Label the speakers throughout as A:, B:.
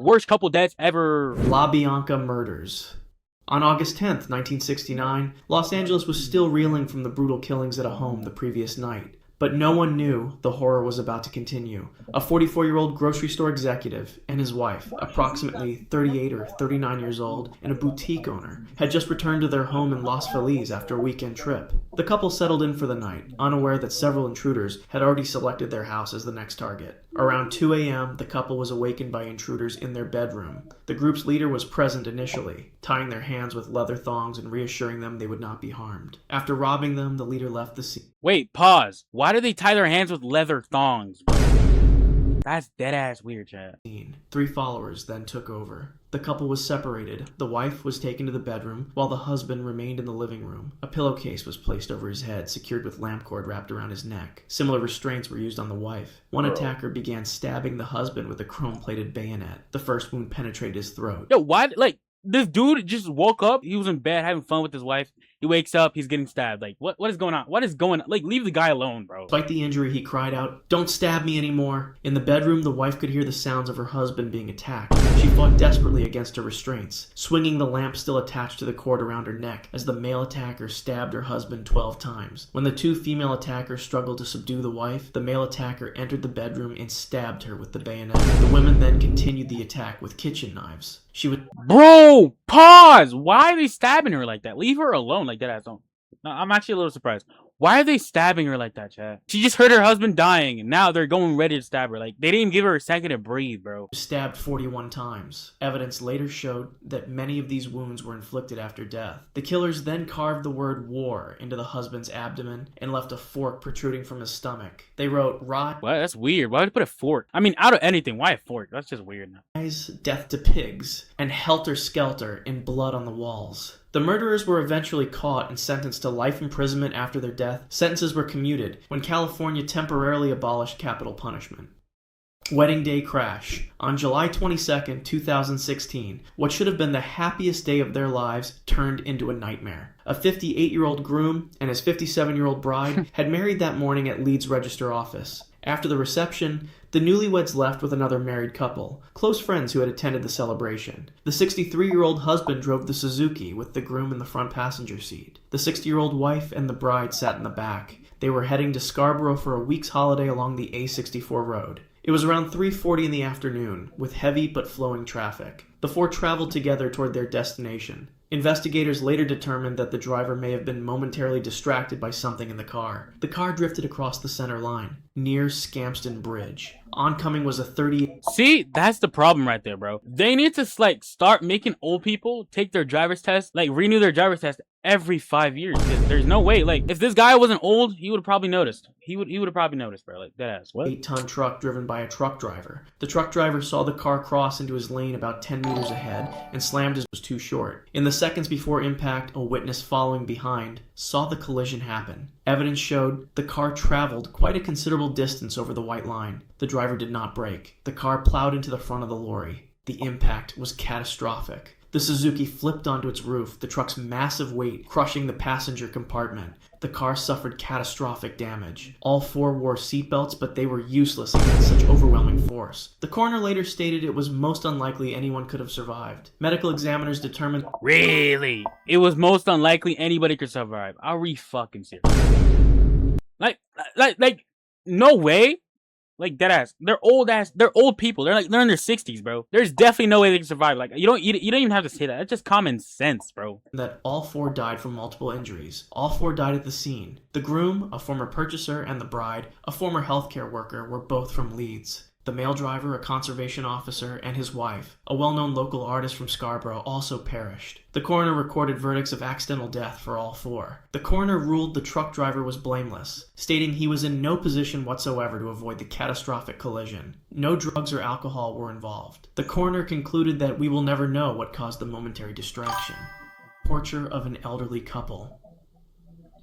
A: Worst couple deaths ever.
B: La Bianca murders. On August 10th, 1969, Los Angeles was still reeling from the brutal killings at a home the previous night. But no one knew the horror was about to continue. A 44-year-old grocery store executive and his wife, approximately 38 or 39 years old, and a boutique owner, had just returned to their home in Los Feliz after a weekend trip. The couple settled in for the night, unaware that several intruders had already selected their house as the next target. Around 2 a.m., the couple was awakened by intruders in their bedroom. The group's leader was present initially, tying their hands with leather thongs and reassuring them they would not be harmed. After robbing them, the leader left the scene.
A: Wait, pause. Why do they tie their hands with leather thongs, bro? That's dead-ass weird, chat.
B: 3 followers then took over. The couple was separated. The wife was taken to the bedroom, while the husband remained in the living room. A pillowcase was placed over his head, secured with lamp cord wrapped around his neck. Similar restraints were used on the wife. One attacker began stabbing the husband with a chrome-plated bayonet. The first wound penetrated his throat.
A: Yo, why? Like, this dude just woke up. He was in bed having fun with his wife. He wakes up. He's getting stabbed. Like, what is going on? What is going on? Like, leave the guy alone, bro.
B: Despite the injury, he cried out, "Don't stab me anymore." In the bedroom, the wife could hear the sounds of her husband being attacked. She fought desperately against her restraints, swinging the lamp still attached to the cord around her neck as the male attacker stabbed her husband 12 times. When the 2 female attackers struggled to subdue the wife, the male attacker entered the bedroom and stabbed her with the bayonet. The women then continued the attack with kitchen knives. She would—
A: Bro, pause. Why are they stabbing her like that? Leave her alone like that. No, I'm actually a little surprised. Why are they stabbing her like that, chat? She just heard her husband dying, and now they're going ready to stab her. Like, they didn't even give her a second to breathe, bro.
B: Stabbed 41 times. Evidence later showed that many of these wounds were inflicted after death. The killers then carved the word war into the husband's abdomen and left a fork protruding from his stomach. They wrote, "Rot."
A: What? That's weird. Why would they put a fork? I mean, out of anything, why a fork? That's just weird.
B: Death to pigs, and helter-skelter in blood on the walls. The murderers were eventually caught and sentenced to life imprisonment after their death. Sentences were commuted when California temporarily abolished capital punishment. Wedding day crash. On July 22nd, 2016, what should have been the happiest day of their lives turned into a nightmare. A 58-year-old groom and his 57-year-old bride had married that morning at Leeds Register Office. After the reception, the newlyweds left with another married couple, close friends who had attended the celebration. The 63-year-old husband drove the Suzuki with the groom in the front passenger seat. The 60-year-old wife and the bride sat in the back. They were heading to Scarborough for a week's holiday along the A64 road. It was around 3:40 in the afternoon, with heavy but flowing traffic. The 4 traveled together toward their destination. Investigators later determined that the driver may have been momentarily distracted by something in the car. The car drifted across the center line, near Scampston Bridge. Oncoming was a 30...
A: See, that's the problem right there, bro. They need to, like, start making old people take their driver's test, like, renew their driver's test every 5 years. Because there's no way, like, if this guy wasn't old, he would have probably noticed. He would have probably noticed, bro. Like, that ass. What?
B: 8-ton truck driven by a truck driver. The truck driver saw the car cross into his lane about 10 meters ahead and slammed his was too short. In the seconds before impact, a witness following behind saw the collision happen. Evidence showed the car traveled quite a considerable distance over the white line. The driver did not brake. The car plowed into the front of the lorry. The impact was catastrophic. The Suzuki flipped onto its roof, the truck's massive weight crushing the passenger compartment. The car suffered catastrophic damage. All 4 wore seatbelts, but they were useless against such overwhelming force. The coroner later stated it was most unlikely anyone could have survived. Medical examiners determined—
A: Really? It was most unlikely anybody could survive. Are we fucking serious? Like, no way. Like, dead ass. They're old ass. They're old people. They're in their 60s, bro. There's definitely no way they can survive. Like, you don't even have to say that. That's just common sense, bro.
B: That all 4 died from multiple injuries. All 4 died at the scene. The groom, a former purchaser, and the bride, a former healthcare worker, were both from Leeds. The male driver, a conservation officer, and his wife, a well-known local artist from Scarborough, also perished. The coroner recorded verdicts of accidental death for all 4. The coroner ruled the truck driver was blameless, stating he was in no position whatsoever to avoid the catastrophic collision. No drugs or alcohol were involved. The coroner concluded that we will never know what caused the momentary distraction. Torture of an elderly couple.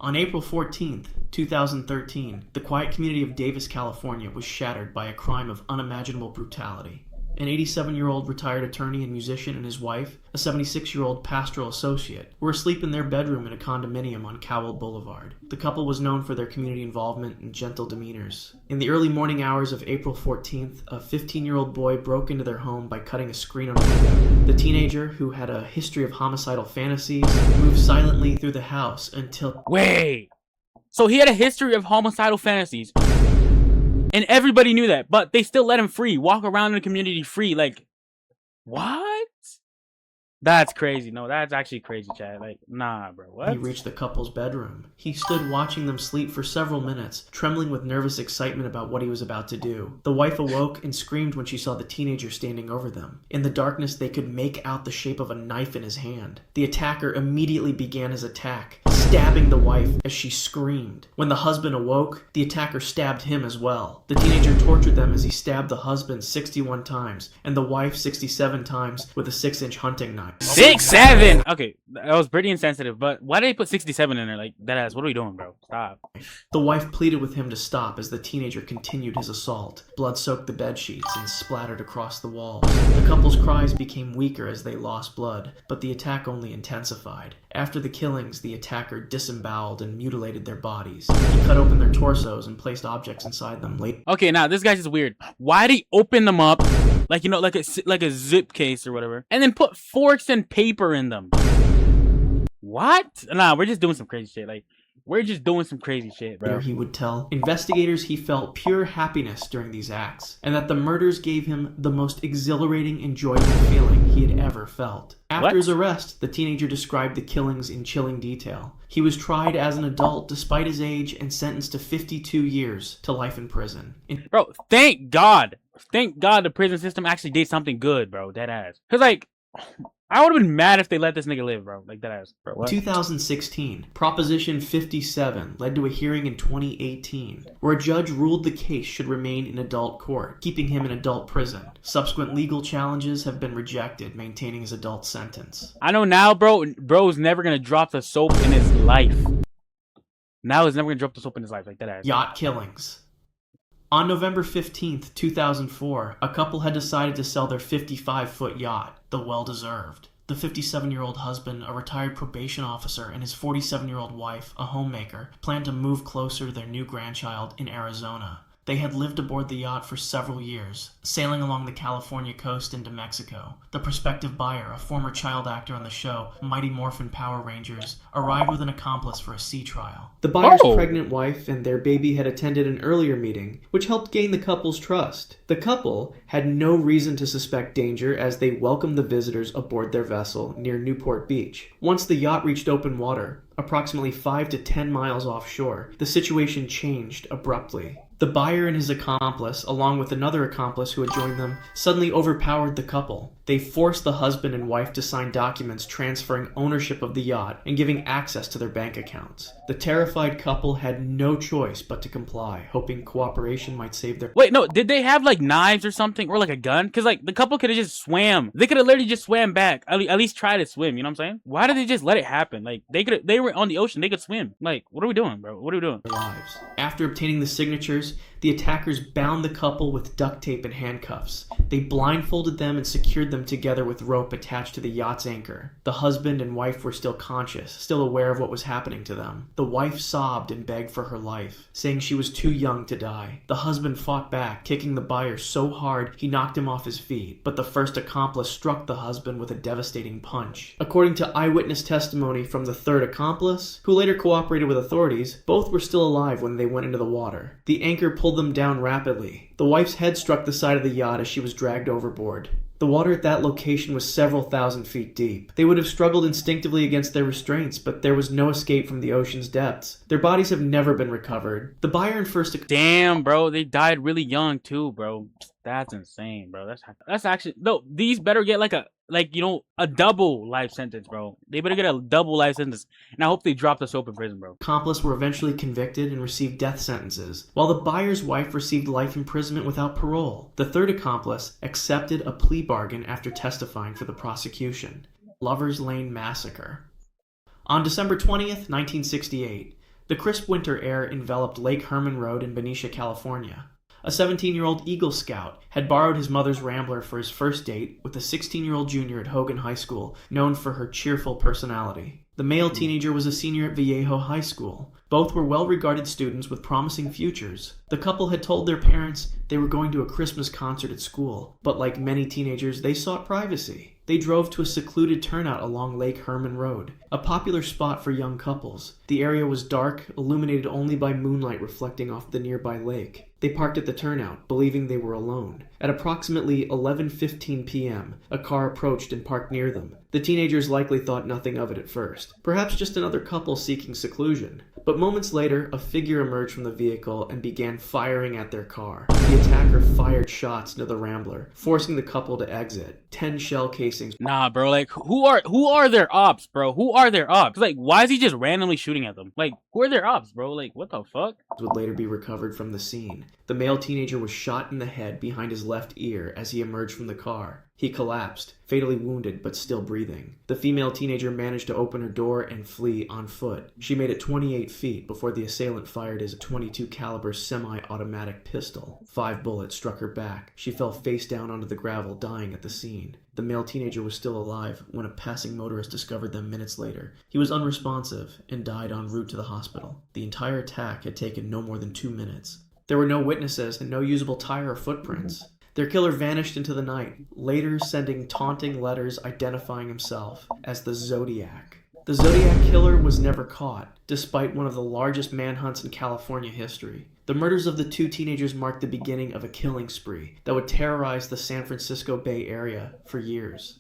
B: On April 14, 2013, the quiet community of Davis, California was shattered by a crime of unimaginable brutality. An 87-year-old retired attorney and musician and his wife, a 76-year-old pastoral associate, were asleep in their bedroom in a condominium on Cowell Boulevard. The couple was known for their community involvement and gentle demeanors. In the early morning hours of April 14th, a 15-year-old boy broke into their home by cutting a screen on a window. The teenager, who had a history of homicidal fantasies, moved silently through the house until...
A: Wait! So he had a history of homicidal fantasies. And everybody knew that, but they still let him free, walk around in the community free. Like, what? That's crazy. No, that's actually crazy, Chad. Like, nah, bro. What?
B: He reached the couple's bedroom. He stood watching them sleep for several minutes, trembling with nervous excitement about what he was about to do. The wife awoke and screamed when she saw the teenager standing over them. In the darkness, they could make out the shape of a knife in his hand. The attacker immediately began his attack, stabbing the wife as she screamed. When the husband awoke, the attacker stabbed him as well. The teenager tortured them as he stabbed the husband 61 times and the wife 67 times with a 6-inch hunting knife.
A: 6'7". Okay, that was pretty insensitive, but why did they put 67 in there? Like, that ass, what are we doing, bro? Stop.
B: The wife pleaded with him to stop as the teenager continued his assault. Blood soaked the bed sheets and splattered across the walls. The couple's cries became weaker as they lost blood, but the attack only intensified. After the killings, the attacker disemboweled and mutilated their bodies. He cut open their torsos and placed objects inside them.
A: Okay, now this guy's just weird. Why'd he open them up, like, you know, like a zip case or whatever, and then put forks and paper in them? What? Nah, we're just doing some crazy shit. Like, we're just doing some crazy shit, bro.
B: He would tell investigators he felt pure happiness during these acts, and that the murders gave him the most exhilarating, enjoyable feeling he had ever felt. After his arrest, the teenager described the killings in chilling detail. He was tried as an adult despite his age and sentenced to 52 years to life in prison.
A: Bro, thank God. Thank God the prison system actually did something good, bro. Dead ass. Because, like, I would have been mad if they let this nigga live, bro. Like, that ass. Bro, what?
B: 2016, Proposition 57 led to a hearing in 2018, where a judge ruled the case should remain in adult court, keeping him in adult prison. Subsequent legal challenges have been rejected, maintaining his adult sentence.
A: I know now, bro's never gonna drop the soap in his life. Now he's never gonna drop the soap in his life, like that ass.
B: Yacht killings. On November 15th, 2004, a couple had decided to sell their 55-foot yacht, the Well-Deserved. The 57-year-old husband, a retired probation officer, and his 47-year-old wife, a homemaker, planned to move closer to their new grandchild in Arizona. They had lived aboard the yacht for several years, sailing along the California coast into Mexico. The prospective buyer, a former child actor on the show Mighty Morphin Power Rangers, arrived with an accomplice for a sea trial. The buyer's pregnant wife and their baby had attended an earlier meeting, which helped gain the couple's trust. The couple had no reason to suspect danger as they welcomed the visitors aboard their vessel near Newport Beach. Once the yacht reached open water, approximately 5 to 10 miles offshore, the situation changed abruptly. The buyer and his accomplice, along with another accomplice who had joined them, suddenly overpowered the couple. They forced the husband and wife to sign documents transferring ownership of the yacht and giving access to their bank accounts. The terrified couple had no choice but to comply, hoping cooperation might save their...
A: Wait, no, did they have, like, knives or something? Or, like, a gun? Because, like, the couple could have just swam. They could have literally just swam back. At least try to swim, you know what I'm saying? Why did they just let it happen? Like, they were on the ocean. They could swim. Like, what are we doing, bro? What are we doing?
B: Lives. After obtaining the signatures, the attackers bound the couple with duct tape and handcuffs. They blindfolded them and secured them together with rope attached to the yacht's anchor. The husband and wife were still conscious, still aware of what was happening to them. The wife sobbed and begged for her life, saying she was too young to die. The husband fought back, kicking the buyer so hard he knocked him off his feet, but the first accomplice struck the husband with a devastating punch. According to eyewitness testimony from the third accomplice, who later cooperated with authorities, both were still alive when they went into the water. The anchor pulled them down rapidly. The wife's head struck the side of the yacht as she was dragged overboard. The water at that location was several thousand feet deep. They would have struggled instinctively against their restraints, but there was no escape from the ocean's depths. Their bodies have never been recovered. The buyer and first...
A: Damn, bro. They died really young, too, bro. That's insane, bro. That's actually... No, these better get, a double life sentence, bro. They better get a double life sentence. And I hope they drop the soap in prison, bro.
B: Accomplice were eventually convicted and received death sentences, while the buyer's wife received life imprisonment without parole. The third accomplice accepted a plea bargain after testifying for the prosecution. Lover's Lane Massacre. On December 20th, 1968, the crisp winter air enveloped Lake Herman Road in Benicia, California. A 17-year-old Eagle Scout had borrowed his mother's Rambler for his first date with a 16-year-old junior at Hogan High School, known for her cheerful personality. The male teenager was a senior at Vallejo High School. Both were well-regarded students with promising futures. The couple had told their parents they were going to a Christmas concert at school, but like many teenagers, they sought privacy. They drove to a secluded turnout along Lake Herman Road, a popular spot for young couples. The area was dark, illuminated only by moonlight reflecting off the nearby lake. They parked at the turnout, believing they were alone. At approximately 11:15 p.m., a car approached and parked near them. The teenagers likely thought nothing of it at first, perhaps just another couple seeking seclusion. But moments later, a figure emerged from the vehicle and began firing at their car. The attacker fired shots into the Rambler, forcing the couple to exit. 10 shell casings.
A: Nah, bro, like, who are their ops, bro? Who are their ops? Like, why is he just randomly shooting at them? Like, who are their ops, bro? Like, what the fuck?
B: Would later be recovered from the scene. The male teenager was shot in the head behind his left ear as he emerged from the car. He collapsed, fatally wounded but still breathing. The female teenager managed to open her door and flee on foot. She made it 28 feet before the assailant fired his .22 caliber semi-automatic pistol. 5 bullets struck her back. She fell face down onto the gravel, dying at the scene. The male teenager was still alive when a passing motorist discovered them minutes later. He was unresponsive and died en route to the hospital. The entire attack had taken no more than 2 minutes. There were no witnesses and no usable tire or footprints. Their killer vanished into the night, later sending taunting letters identifying himself as the Zodiac. The Zodiac killer was never caught, despite one of the largest manhunts in California history. The murders of the 2 teenagers marked the beginning of a killing spree that would terrorize the San Francisco Bay Area for years.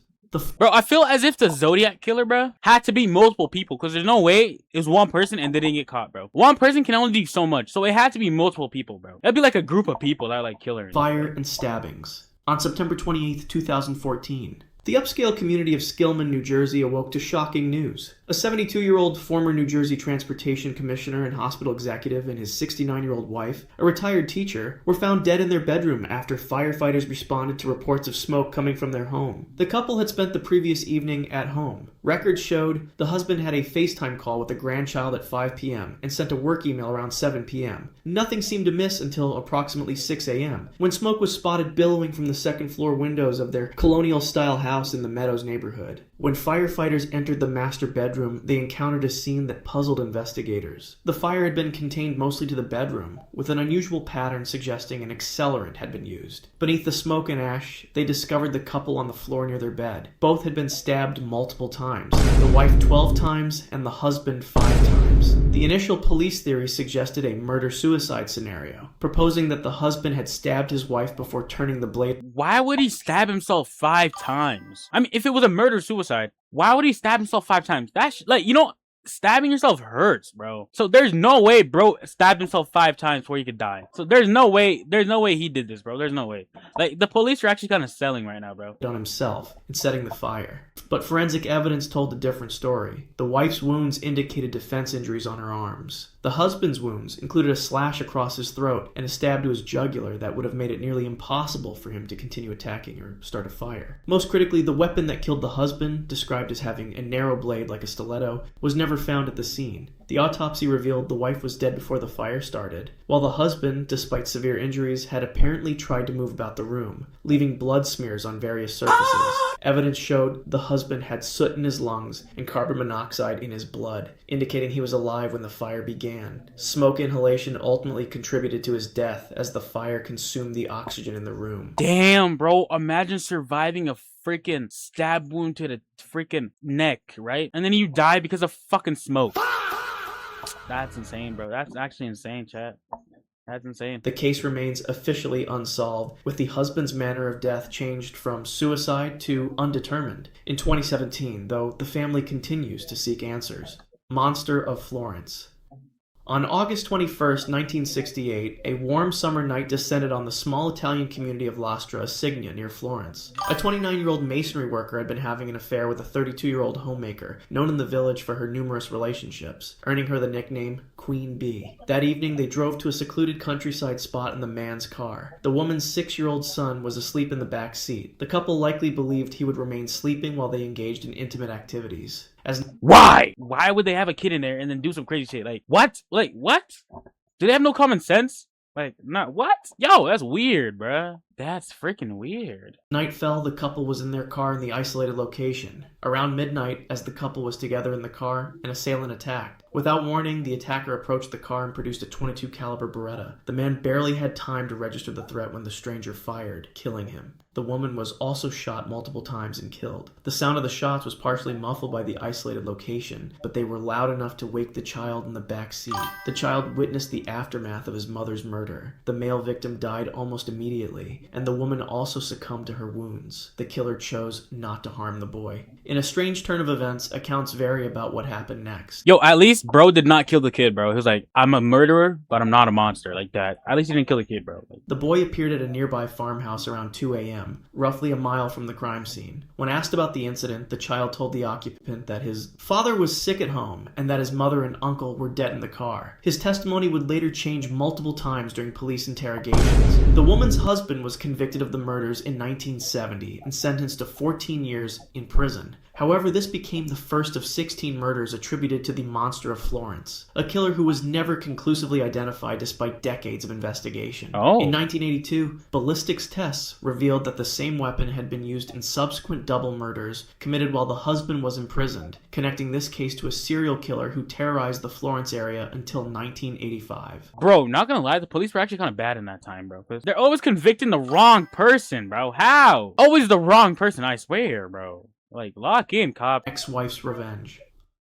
A: Bro, I feel as if the Zodiac killer, bro, had to be multiple people, because there's no way it was one person and they didn't get caught, bro. One person can only do so much, so it had to be multiple people, bro. That'd be like a group of people that like killer.
B: Fire and stabbings. On September 28, 2014, the upscale community of Skillman, New Jersey awoke to shocking news. A 72-year-old former New Jersey Transportation Commissioner and hospital executive and his 69-year-old wife, a retired teacher, were found dead in their bedroom after firefighters responded to reports of smoke coming from their home. The couple had spent the previous evening at home. Records showed the husband had a FaceTime call with a grandchild at 5 p.m. and sent a work email around 7 p.m. Nothing seemed amiss until approximately 6 a.m., when smoke was spotted billowing from the second-floor windows of their colonial-style house in the Meadows neighborhood. When firefighters entered the master bedroom, they encountered a scene that puzzled investigators. The fire had been contained mostly to the bedroom, with an unusual pattern suggesting an accelerant had been used. Beneath the smoke and ash, they discovered the couple on the floor near their bed. Both had been stabbed multiple times, the wife 12 times and the husband 5 times. The initial police theory suggested a murder-suicide scenario, proposing that the husband had stabbed his wife before turning the blade.
A: Why would he stab himself 5 times? I mean, if it was a murder-suicide, why would he stab himself 5 times? That's like, you know, stabbing yourself hurts, bro. So there's no way bro stabbed himself 5 times before he could die. So there's no way he did this, bro. There's no way. Like, the police are actually kind of selling right now, bro.
B: On himself and setting the fire. But forensic evidence told a different story. The wife's wounds indicated defense injuries on her arms. The husband's wounds included a slash across his throat and a stab to his jugular that would have made it nearly impossible for him to continue attacking or start a fire. Most critically, the weapon that killed the husband, described as having a narrow blade like a stiletto, was never found at the scene. The autopsy revealed the wife was dead before the fire started, while the husband, despite severe injuries, had apparently tried to move about the room, leaving blood smears on various surfaces. Evidence showed the husband had soot in his lungs and carbon monoxide in his blood, indicating he was alive when the fire began. Smoke inhalation ultimately contributed to his death as the fire consumed the oxygen in the room.
A: Damn, bro. Imagine surviving a freaking stab wound to the freaking neck, right? And then you die because of fucking smoke. That's insane, bro. That's actually insane, chat. That's insane.
B: The case remains officially unsolved, with the husband's manner of death changed from suicide to undetermined. In 2017, though, the family continues to seek answers. Monster of Florence. On August 21, 1968, a warm summer night descended on the small Italian community of Lastra Signa near Florence. A 29-year-old masonry worker had been having an affair with a 32-year-old homemaker, known in the village for her numerous relationships, earning her the nickname Queen Bee. That evening, they drove to a secluded countryside spot in the man's car. The woman's 6-year-old son was asleep in the back seat. The couple likely believed he would remain sleeping while they engaged in intimate activities.
A: Why would they have a kid in there and then do some crazy shit? Like, what? Like, what? Do they have no common sense? Like, not what? Yo, that's weird, bruh. That's freaking weird.
B: Night fell, the couple was in their car in the isolated location. Around midnight, as the couple was together in the car, an assailant attacked. Without warning, the attacker approached the car and produced a .22 caliber Beretta. The man barely had time to register the threat when the stranger fired, killing him. The woman was also shot multiple times and killed. The sound of the shots was partially muffled by the isolated location, but they were loud enough to wake the child in the back seat. The child witnessed the aftermath of his mother's murder. The male victim died almost immediately, and the woman also succumbed to her wounds. The killer chose not to harm the boy. In a strange turn of events, accounts vary about what happened next.
A: Yo, at least bro did not kill the kid, bro. He was like, I'm a murderer, but I'm not a monster. Like that. At least he didn't kill the kid, bro.
B: The boy appeared at a nearby farmhouse around 2 a.m., roughly a mile from the crime scene. When asked about the incident, the child told the occupant that his father was sick at home and that his mother and uncle were dead in the car. His testimony would later change multiple times during police interrogations. The woman's husband was convicted of the murders in 1970 and sentenced to 14 years in prison. However, this became the first of 16 murders attributed to the Monster of Florence, a killer who was never conclusively identified despite decades of investigation.
A: Oh.
B: In 1982, ballistics tests revealed that the same weapon had been used in subsequent double murders committed while the husband was imprisoned, connecting this case to a serial killer who terrorized the Florence area until 1985.
A: Bro, not gonna lie, the police were actually kind of bad in that time, bro. Because they're always convicting the wrong person, bro. How? Always the wrong person, I swear, bro. Like, lock in, cop.
B: Ex-wife's revenge.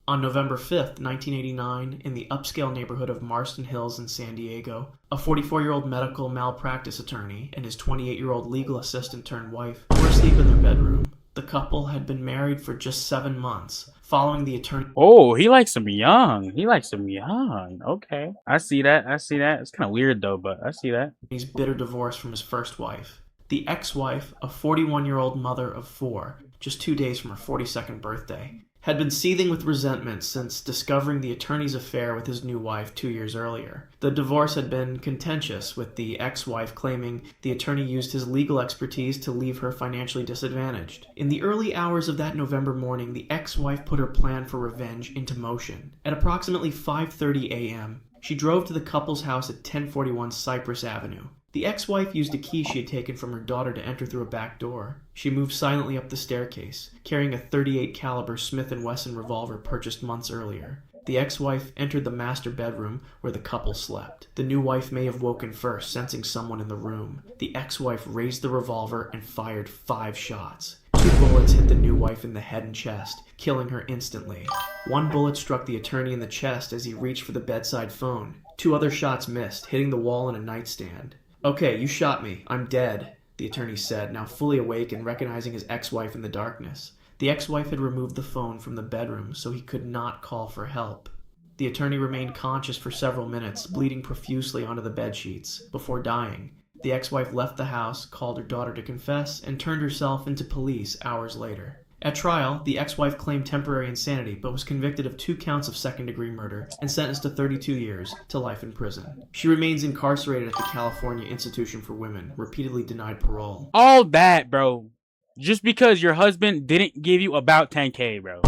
B: On November 5th, 1989, in the upscale neighborhood of Marston Hills in San Diego, a 44-year-old medical malpractice attorney and his 28-year-old legal assistant turned wife were asleep in their bedroom. The couple had been married for just 7 months. Following the attorney...
A: Oh, he likes them young. He likes them young. Okay. I see that. I see that. It's kind of weird, though, but I see that.
B: ...his bitter divorce from his first wife. The ex-wife, a 41-year-old mother of 4, just 2 days from her 42nd birthday, had been seething with resentment since discovering the attorney's affair with his new wife 2 years earlier. The divorce had been contentious, with the ex-wife claiming the attorney used his legal expertise to leave her financially disadvantaged. In the early hours of that November morning, the ex-wife put her plan for revenge into motion. At approximately 5:30 a.m., she drove to the couple's house at 1041 Cypress Avenue. The ex-wife used a key she had taken from her daughter to enter through a back door. She moved silently up the staircase, carrying a .38 caliber Smith & Wesson revolver purchased months earlier. The ex-wife entered the master bedroom where the couple slept. The new wife may have woken first, sensing someone in the room. The ex-wife raised the revolver and fired 5 shots. 2 bullets hit the new wife in the head and chest, killing her instantly. 1 bullet struck the attorney in the chest as he reached for the bedside phone. 2 other shots missed, hitting the wall and a nightstand. "Okay, you shot me. I'm dead," the attorney said, now fully awake and recognizing his ex-wife in the darkness. The ex-wife had removed the phone from the bedroom so he could not call for help. The attorney remained conscious for several minutes, bleeding profusely onto the bedsheets, before dying. The ex-wife left the house, called her daughter to confess, and turned herself into police hours later. At trial, the ex-wife claimed temporary insanity, but was convicted of 2 counts of second-degree murder and sentenced to 32 years to life in prison. She remains incarcerated at the California Institution for Women, repeatedly denied parole.
A: All that, bro. Just because your husband didn't give you about 10K, bro.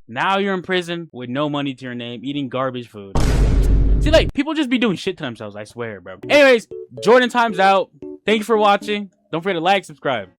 A: Now you're in prison with no money to your name, eating garbage food. See, like, people just be doing shit to themselves, I swear, bro. Anyways, Jordan Time's out. Thank you for watching. Don't forget to like, subscribe.